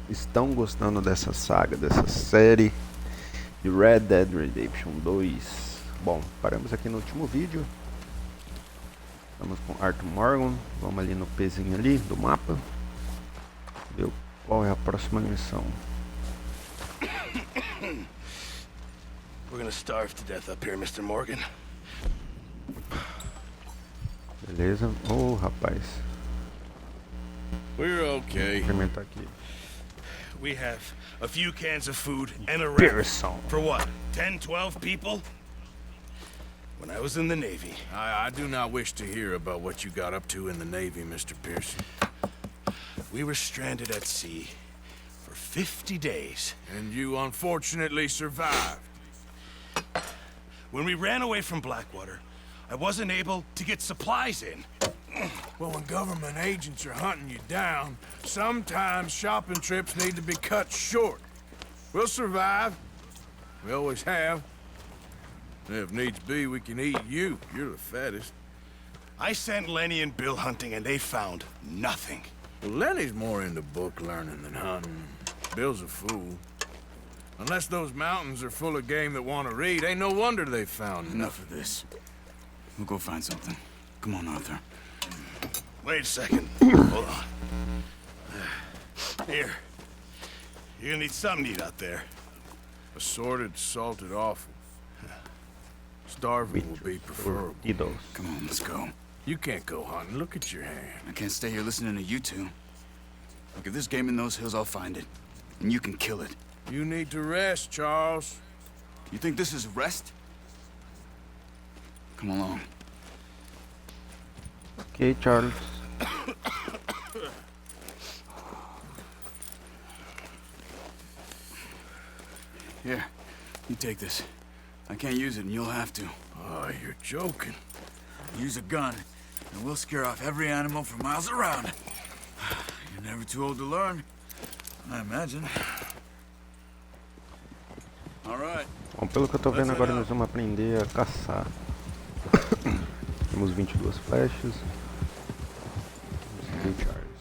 Estão gostando dessa saga, dessa série de Red Dead Redemption 2. Bom, paramos aqui no último vídeo. Estamos com Arthur Morgan. Vamos ali no pezinho ali do mapa. Ver qual é a próxima missão. We're gonna starve to death up here, Mr. Morgan. Beleza? Oh, rapaz. We're okay. Vou experimentar aqui. We have a few cans of food and a Pearson. raft. For what? 10, 12 people? When I was in the Navy. I do not wish to hear about what you got up to in the Navy, Mr. Pearson. We were stranded at sea for 50 days. And you unfortunately survived. When we ran away from Blackwater, I wasn't able to get supplies in. Well, when government agents are hunting you down, sometimes shopping trips need to be cut short. We'll survive. We always have. And if needs be, we can eat you. You're the fattest. I sent Lenny and Bill hunting, and they found nothing. Well, Lenny's more into book learning than hunting. Bill's a fool. Unless those mountains are full of game that want to read, ain't no wonder they found Enough of this. We'll go find something. Come on, Arthur. Wait a second. Hold on. Here. You're gonna need something to eat out there. Assorted, salted offal. Starving will be preferable. Idos. Come on, let's go. You can't go hunting. Look at your hand. I can't stay here listening to you two. Look, if there's game in those hills, I'll find it. And you can kill it. You need to rest, Charles. You think this is rest? Come along. Ok, Charles. Here, you take this. I can't use it, and you'll have to. Oh, you're joking. Use a gun, and we'll scare off every animal for miles around. You're never too old to learn, I imagine. All right. Bom, pelo que eu tô vendo agora, nós vamos aprender a caçar. Temos 22 flechas. Vamos seguir, Charles.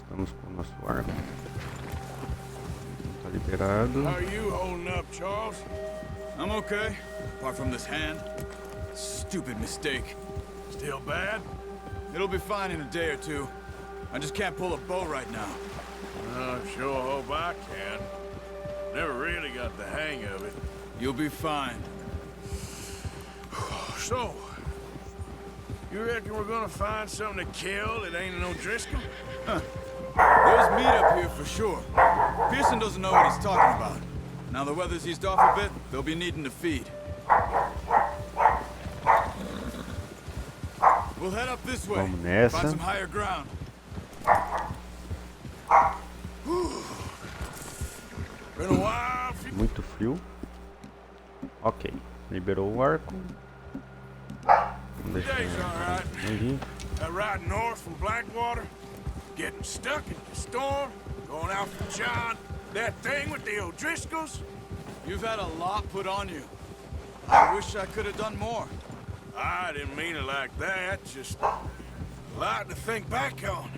Estamos com o nosso arco. Tá liberado. How are you holding up, Charles? I'm okay, apart from this hand. Stupid mistake. Still bad? It'll be fine in a day or two. I just can't pull a bow right now. I sure hope I can. Never really got the hang of it. You'll be fine. So, you reckon we're gonna find something to kill that ain't no Driscoll? There's meat up here for sure. Pearson doesn't know what he's talking about. Now the weather's eased off a bit, they'll be needing to feed. We'll head up this way. Vamos nessa. Find some higher ground. Been a while. Muito frio. Ok, liberou o arco. Vamos deixar Days alright. aqui. Riding north from Blackwater, getting stuck in the storm, going out for John, that thing with the O'Driscolls. You've had a lot put on you. I wish I could have done more. I didn't mean it like that, just a lot to think back on.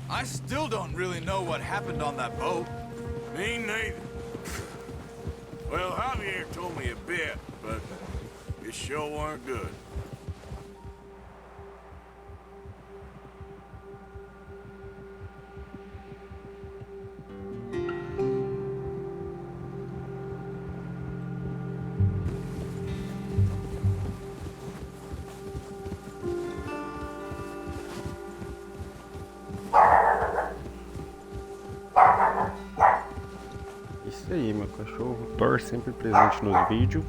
I still don't really know what happened on that boat. Me neither. Well, Javier told me a bit, but it sure weren't good. Isso aí, meu cachorro. Thor sempre presente nos vídeos.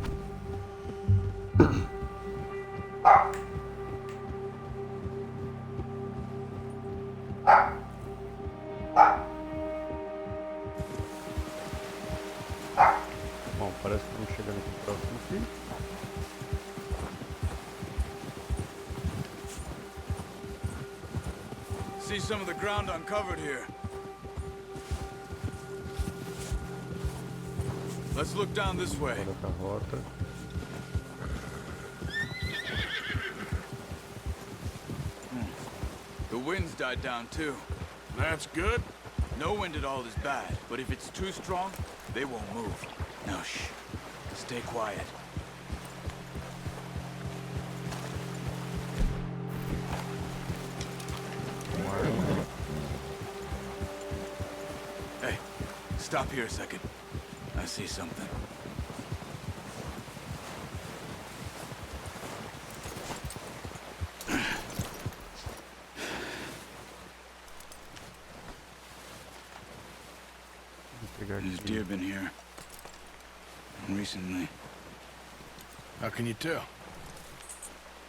Bom, parece que estamos chegando aqui no próximo aqui. See some of the ground uncovered here. Let's look down this way. Fora da rota. The wind's died down too. That's good. No wind at all is bad, but if it's too strong, they won't move. Now shh. Stay quiet. Hey, stop here a second. I see something. There's deer been here. Recently. How can you tell?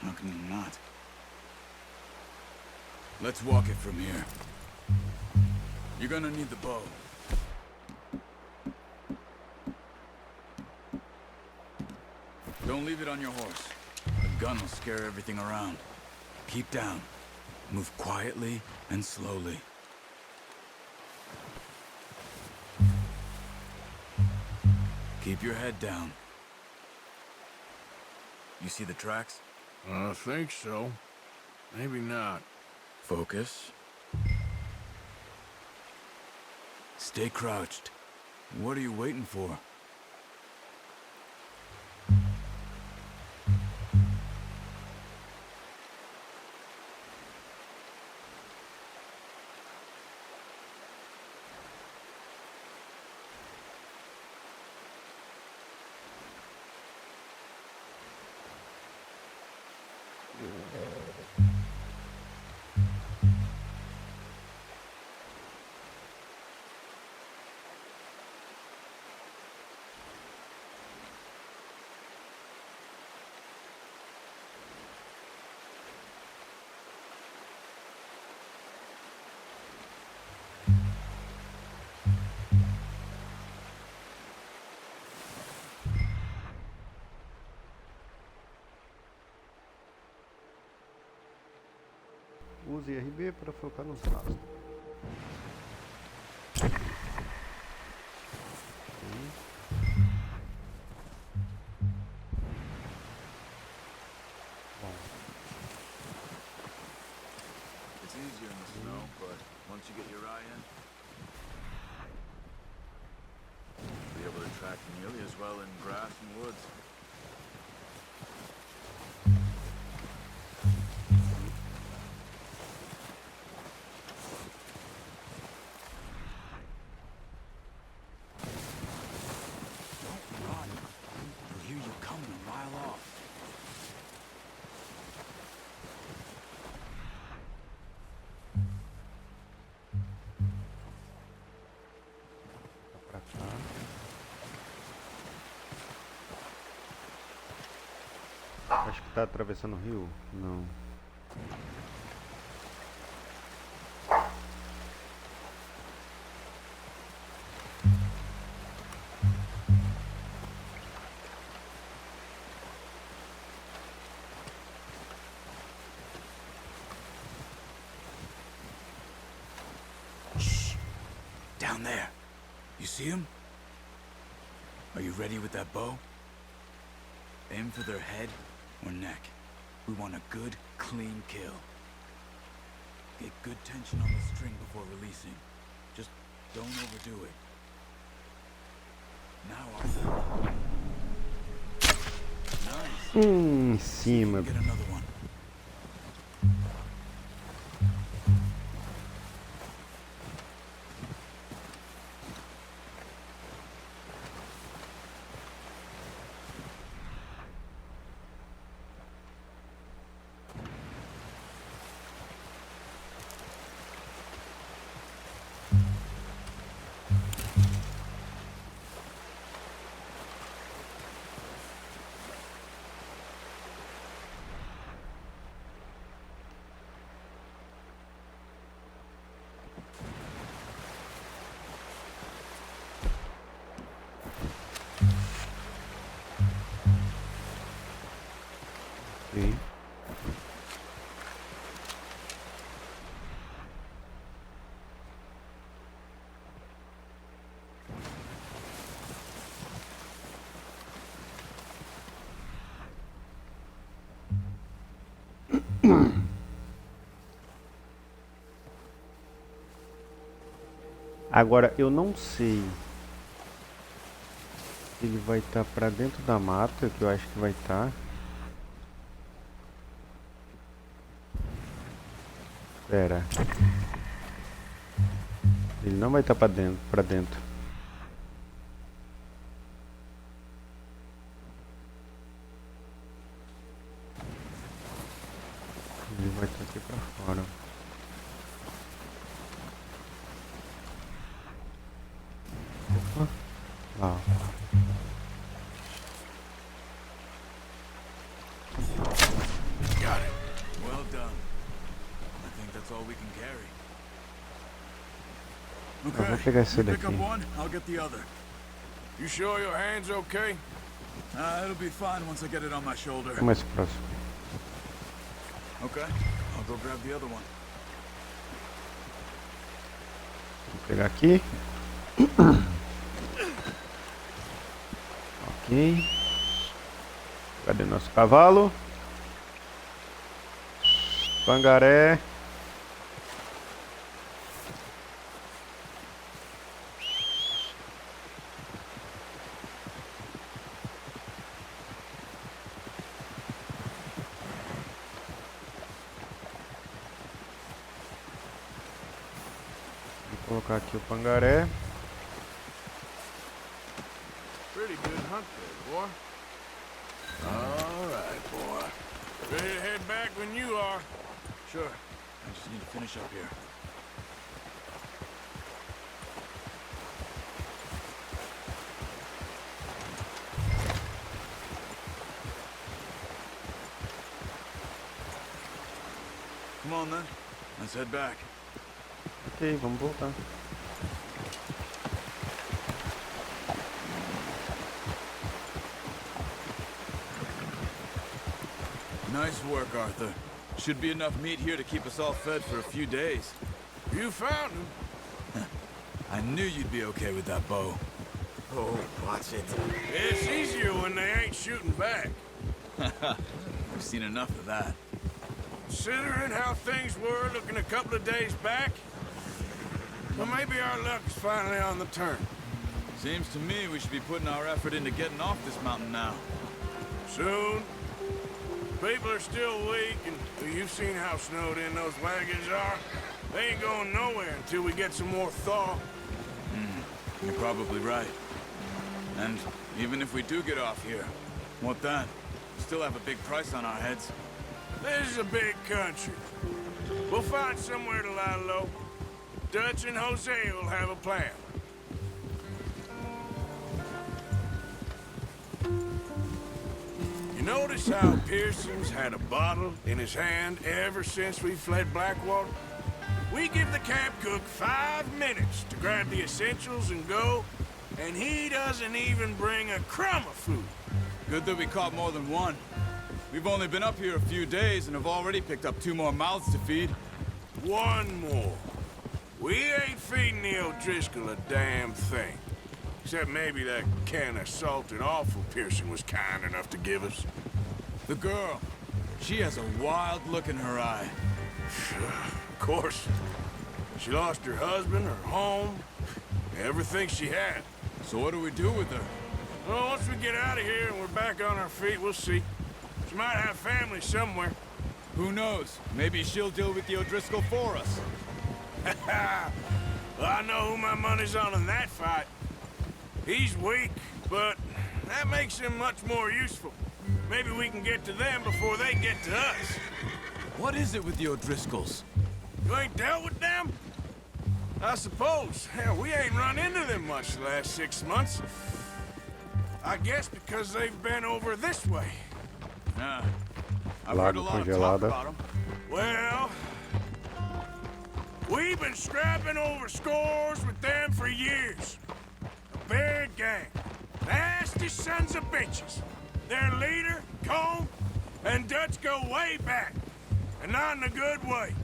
How can you not? Let's walk it from here. You're gonna need the bow. Don't leave it on your horse. The gun will scare everything around. Keep down. Move quietly and slowly. Keep your head down. You see the tracks? I think so. Maybe not. Focus. Stay crouched. What are you waiting for? Use RB para focar nos rastros. It's easier in the snow, but once you get your eye in, you'll be able to track nearly as well in grass and woods. Don't run. You'll hear you coming a mile off. Pra cá. Acho que tá atravessando o rio? Não. Shh. Down there. You see him? Are you ready with that bow? Aim for their head or neck. We want a good, clean kill. Get good tension on the string before releasing. Just don't overdo it. Now Arthur. Nice. Em cima. Get another one. Sim. Agora, eu não sei se ele vai estar pra dentro da mata, que eu acho que vai estar. Pera. Ele não vai estar pra dentro. Ele vai estar aqui pra fora. Opa. Lá. Got it. Well done. I think that's all we can carry. Eu vou pegar esse you daqui. pick up one, I'll get the other. You sure your hand's okay? It'll be fine once I get it on my shoulder. É mais próximo. Okay, I'll go grab the other one. Vou pegar aqui. Ok. Cadê nosso cavalo? Pangaré. Vou colocar aqui o pangaré. Pretty good hunt there, boy. All right, boy. Ready to head back when you are. Sure. I just need to finish up here. Come on then. Let's head back. Ok, vamos voltar. Nice work, Arthur. Should be enough meat here to keep us all fed for a few days. You found him. I knew you'd be okay with that bow. Oh, watch it. It's easier when they ain't shooting back. We've seen enough of that. Considering how things were looking a couple of days back, well, maybe our luck is finally on the turn. Seems to me we should be putting our effort into getting off this mountain now. Soon. People are still weak, and you've seen how snowed in those wagons are. They ain't going nowhere until we get some more thaw. You're probably right. And even if we do get off here, what then? We still have a big price on our heads. This is a big country. We'll find somewhere to lie low. Dutch and Jose will have a plan. You notice how Pearson's had a bottle in his hand ever since we fled Blackwater? We give the camp cook 5 minutes to grab the essentials and go, and he doesn't even bring a crumb of food. Good that we caught more than one. We've only been up here a few days and have already picked up 2 more mouths to feed. One more. We ain't feeding the O'Driscoll a damn thing. Except maybe that can of salted offal Pearson was kind enough to give us. The girl, she has a wild look in her eye. Of course. She lost her husband, her home, everything she had. So what do we do with her? Well, once we get out of here and we're back on our feet, we'll see. She might have family somewhere. Who knows? Maybe she'll deal with the O'Driscoll for us. Well, I know who my money's on in that fight. He's weak, but that makes him much more useful. Maybe we can get to them before they get to us. What is it with the O'Driscolls? You ain't dealt with them? I suppose. Hell, we ain't run into them much the last 6 months. I guess because they've been over this way. Yeah. I've heard a Lago lot of talk congelada. about them. Well, we've been scrapping over scores with them for years. A big gang. Nasty sons of bitches. Their leader, Cole, and Dutch go way back. And not in a good way.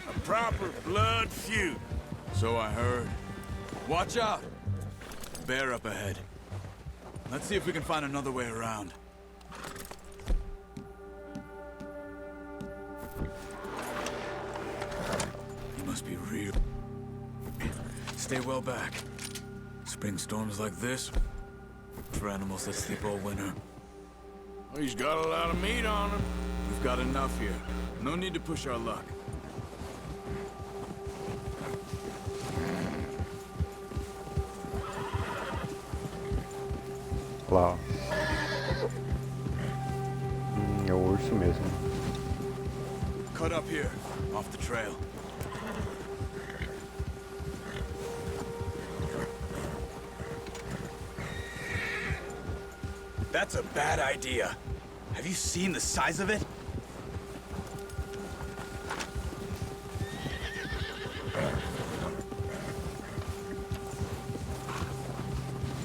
A proper blood feud. So I heard. Watch out! Bear up ahead. Let's see if we can find another way around. He must be real. stay well back. Spring storms like this, for animals that sleep all winter. Well, he's got a lot of meat on him. We've got enough here. No need to push our luck. Lá, ó. É o urso mesmo. Cut up here, off the trail. That's a bad idea. Have you seen the size of it?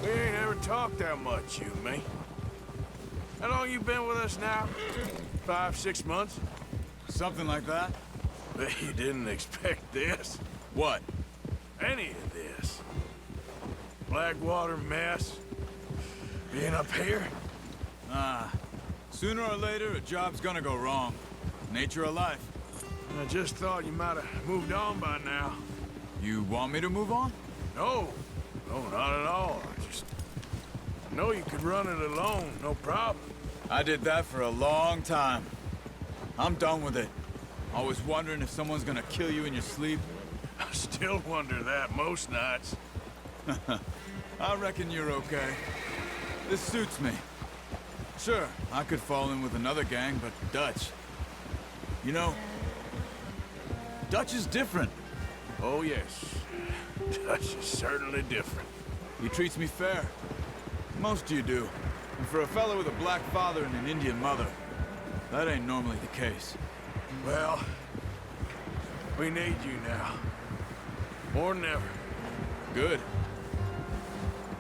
We ain't ever talked that much, you and me. How long you been with us now? 5, 6 months? Something like that? Bet you didn't expect this. What? Any of this. Blackwater mess. Being up here? Sooner or later, a job's gonna go wrong. Nature of life. I just thought you might have moved on by now. You want me to move on? No. No, not at all. I know you could run it alone, no problem. I did that for a long time. I'm done with it. Always wondering if someone's gonna kill you in your sleep. I still wonder that most nights. I reckon you're okay. This suits me. Sure, I could fall in with another gang, but Dutch... You know, Dutch is different. Oh, yes. Dutch is certainly different. He treats me fair. Most of you do. And for a fellow with a black father and an Indian mother, that ain't normally the case. Well, we need you now. More than ever. Good.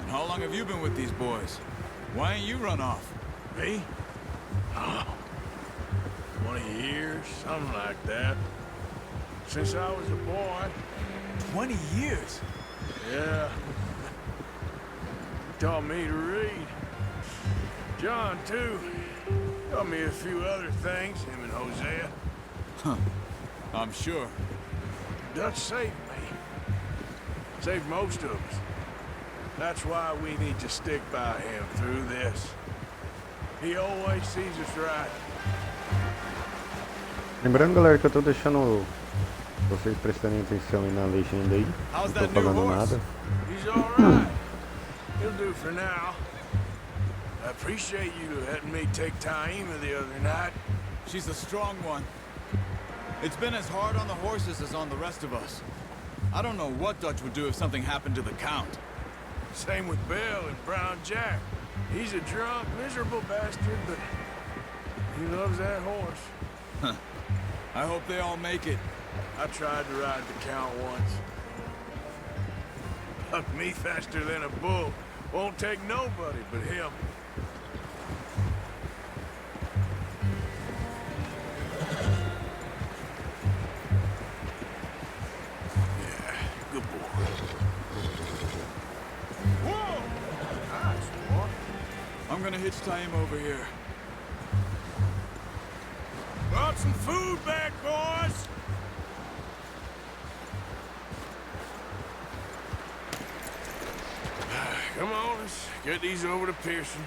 And how long have you been with these boys? Why ain't you run off? Me? Oh, 20 years, something like that. Since I was a boy. 20 years? Yeah. He taught me to read. John, too. Taught me a few other things, him and Hosea. I'm sure. Dutch saved me. Saved most of us. That's why we need to stick by him through this. He always sees us right. Lembrando, galera, que eu tô deixando vocês prestarem atenção aí na legenda aí. Não tô falando nada. He's all right. He'll do for now. I appreciate you letting me take Taima the other night. She's a strong one. It's been as hard on the horses as on the rest of us. I don't know what Dutch would do if something happened to the Count. Same with Bill and Brown Jack. He's a drunk, miserable bastard, but he loves that horse. I hope they all make it. I tried to ride the Count once. Bucked me faster than a bull. Won't take nobody but him. Yeah, good boy. Whoa! Nice, boy. I'm gonna hitch Taim over here. Brought some food back, boys! Come on, let's get these over to Pearson.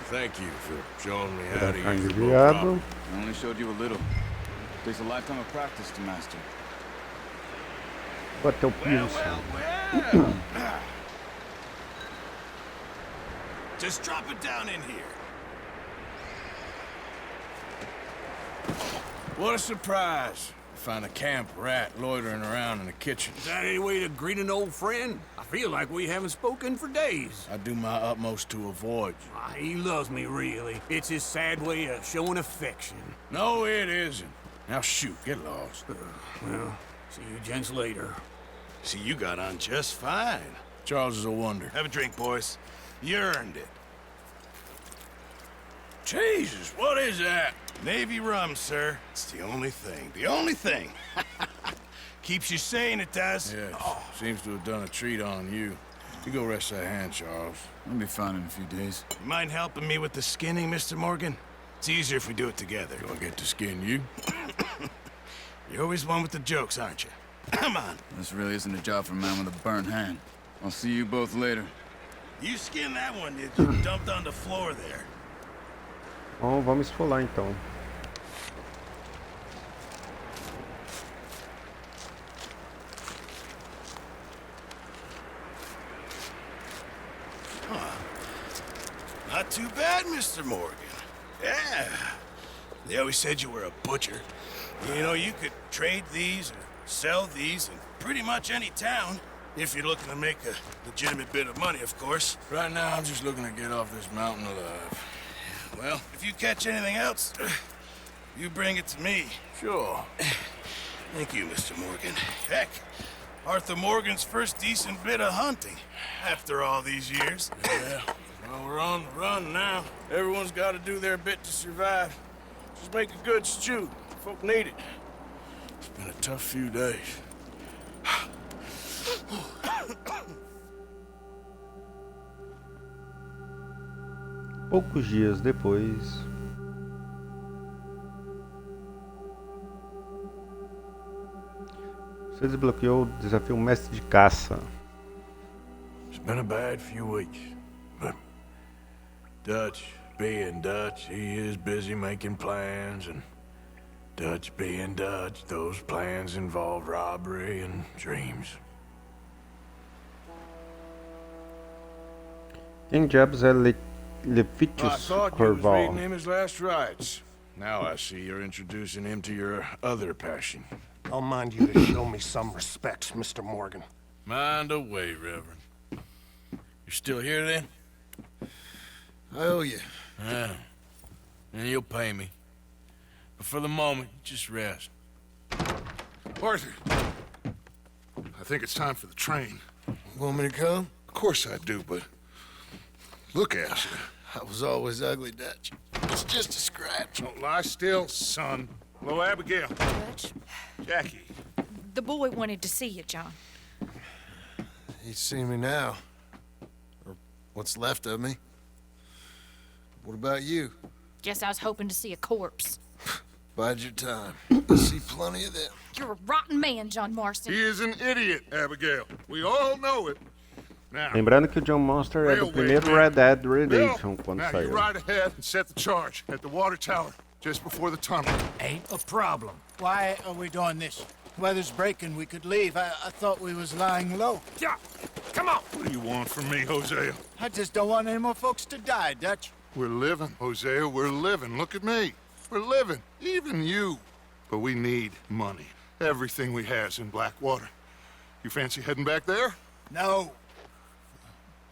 Thank you for showing me how to use the boat properly. I only showed you a little. Takes a lifetime of practice to master. Até o Pearson. Just drop it down in here. What a surprise. Find a camp rat loitering around in the kitchen. Is that any way to greet an old friend? I feel like we haven't spoken for days. I do my utmost to avoid you. He loves me, really. It's his sad way of showing affection. No, it isn't. Now shoot, get lost. Well, see you gents later. See, you got on just fine. Charles is a wonder. Have a drink, boys. You earned it. Jesus, what is that? Navy rum, sir. It's the only thing. The only thing. Keeps you sane, it does. Yes, seems to have done a treat on you. You go rest that hand, Charles. I'll be fine in a few days. You mind helping me with the skinning, Mr. Morgan? It's easier if we do it together. Do I get to skin you? You're always one with the jokes, aren't you? Come on. This really isn't a job for a man with a burnt hand. I'll see you both later. You skinned that one, did you? Dumped on the floor there. Bom, vamos esfolar então. Not too bad, Mr. Morgan. Yeah. They always said you were a butcher. You know, you could trade these or sell these in pretty much any town. If you're looking to make a legitimate bit of money, of course. Right now, I'm just looking to get off this mountain alive. Well, if you catch anything else, you bring it to me. Sure. Thank you, Mr. Morgan. Heck, Arthur Morgan's first decent bit of hunting after all these years. Yeah. Well, we're on the run now. Everyone's got to do their bit to survive. Just make a good stew. Folk need it. It's been a tough few days. Poucos dias depois, você desbloqueou o desafio Mestre de Caça. It's been a bad few weeks, but Dutch being Dutch, he is busy making plans, and Dutch being Dutch, those plans involve robbery and dreams. Quem diabos é I Leviticus thought you was reading Corval? him his last rites. Now I see you're introducing him to your other passion. I'll mind you to show me some respect, Mr. Morgan. Mind away, Reverend. You still here then? I owe you. Yeah. And you'll pay me. But for the moment, just rest. Arthur, I think it's time for the train. Want me to come? Of course I do, but look at you. I was always ugly, Dutch. It's just a scratch. Don't lie still, son. Hello, Abigail. Dutch, Jackie. the boy wanted to see you, John. He's seen me now. Or what's left of me. What about you? Guess I was hoping to see a corpse. Bide your time. I see plenty of them. You're a rotten man, John Marston. He is an idiot, Abigail. We all know it. Now, Lembrando que o John Monster é do Railway primeiro man. Red Dead Bill, Redemption quando now you saiu. ride ahead and set the charge at the water tower just before the tunnel. Ain't a problem. Why are we doing this? Weather's breaking. We could leave. I thought we was lying low. Yeah, come on. What do you want from me, Hosea? I just don't want any more folks to die, Dutch. We're living, Hosea. We're living. Look at me. We're living. Even you. But we need money. Everything we has in Blackwater. You fancy heading back there? No.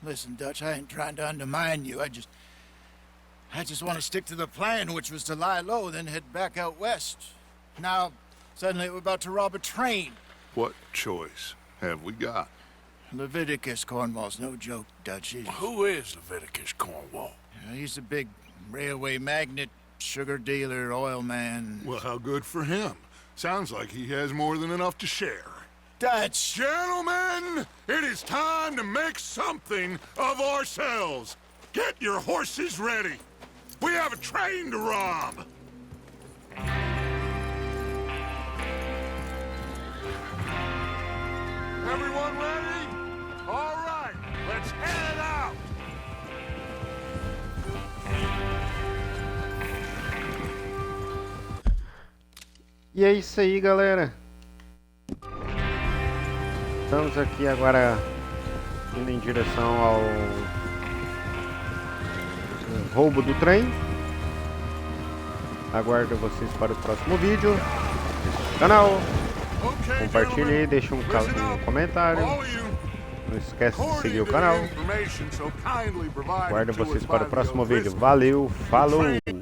Listen, Dutch, I ain't trying to undermine you. I just want to stick to the plan, which was to lie low, then head back out west. Now, suddenly we're about to rob a train. What choice have we got? Leviticus Cornwall's no joke, Dutch. Who is Leviticus Cornwall? He's a big railway magnate, sugar dealer, oil man. Well, how good for him. Sounds like he has more than enough to share. Dutch! Gentlemen, it is time to make something of ourselves. Get your horses ready. We have a train to rob. Everyone ready? All right, let's head out. E é isso aí, galera. Estamos aqui agora indo em direção ao roubo do trem. Aguardo vocês para o próximo vídeo. Inscreva no canal, Okay, compartilhe aí, gentlemen, deixe um listen up. comentário. All of you, Não esquece de according seguir o to canal. the information so kindly provided Aguardo to us vocês by para o the próximo vídeo. O'Driscolls, Valeu, falou! train